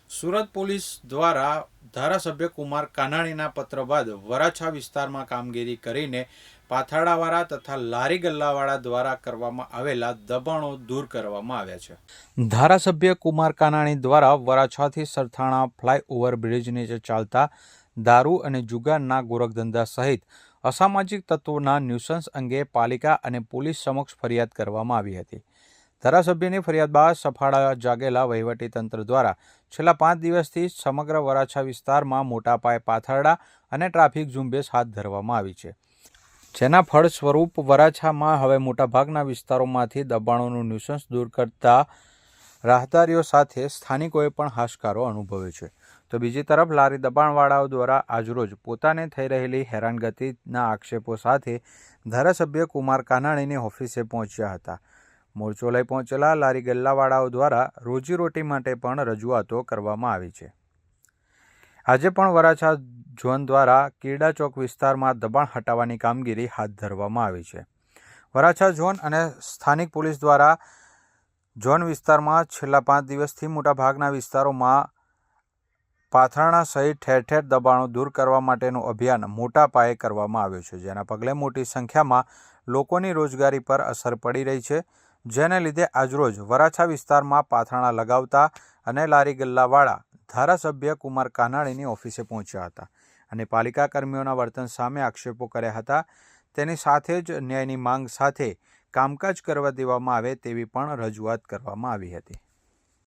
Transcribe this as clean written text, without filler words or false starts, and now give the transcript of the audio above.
Surat police દ્વારા ધારાસભ્ય કુમાર કાનાણીના પત્ર બાદ વરાછા વિસ્તારમાં કામગીરી કરીને પાથરણાવાળા તથા લારી ગલ્લાવાળા દ્વારા કરવામાં આવેલા દબાણો દૂર કરવામાં આવ્યા છે. ધારાસભ્ય કુમાર કાનાણી દ્વારા વરાછાથી સરથાણા ફ્લાયઓવર બ્રિજ નીચે ચાલતા દારૂ અને જુગારના ગોરખધંધા સહિત અસામાજિક તત્વોના ન્યુસન્સ અંગે પાલિકા અને પોલીસ સમક્ષ ફરિયાદ કરવામાં આવી હતી. ધારાસભ્યની ફરિયાદ બાદ સફાળા જાગેલા વહીવટીતંત્ર દ્વારા છેલ્લા 5 દિવસથી સમગ્ર વરાછા વિસ્તારમાં મોટા પાયે પાથરણા અને ટ્રાફિક ઝુંબેશ હાથ ધરવામાં આવી છે, જેના ફળ સ્વરૂપ વરાછામાં હવે મોટાભાગના વિસ્તારોમાંથી દબાણોનું ન્યુસન્સ દૂર કરતા રાહદારીઓ સાથે સ્થાનિકોએ પણ હાશકારો અનુભવ્યો છે. તો બીજી તરફ લારી દબાણવાળાઓ દ્વારા આજરોજ પોતાને થઈ રહેલી હેરાનગતિના આક્ષેપો સાથે ધારાસભ્ય કુમાર કાનાણીની ઓફિસે પહોંચ્યા હતા. મોરચો લઈ પહોંચેલા લારી ગલ્લાવાળાઓ દ્વારા રોજીરોટી માટે પણ રજૂઆતો કરવામાં આવી છે. આજે પણ વરાછા ઝોન દ્વારા કીરડા ચોક વિસ્તારમાં દબાણ હટાવવાની કામગીરી હાથ ધરવામાં આવી છે. વરાછા ઝોન અને સ્થાનિક પોલીસ દ્વારા ઝોન વિસ્તારમાં છેલ્લા 5 દિવસથી મોટાભાગના વિસ્તારોમાં પાથરણા સહિત ઠેર ઠેર દબાણો દૂર કરવા માટેનું અભિયાન મોટા પાયે કરવામાં આવ્યું છે, જેના પગલે મોટી સંખ્યામાં લોકોની રોજગારી પર અસર પડી રહી છે, જેને લીધે આજરોજ વરાછા વિસ્તારમાં પાથરણા લગાવતા અને લારી ગલ્લાવાળા ધારાસભ્ય કુમાર કાનાણીની ઓફિસે પહોંચ્યા હતા અને પાલિકા કર્મીઓના વર્તન સામે આક્ષેપો કર્યા હતા. તેની સાથે જ ન્યાયની માંગ સાથે કામકાજ કરવા દેવામાં આવે તેવી પણ રજૂઆત કરવામાં આવી હતી.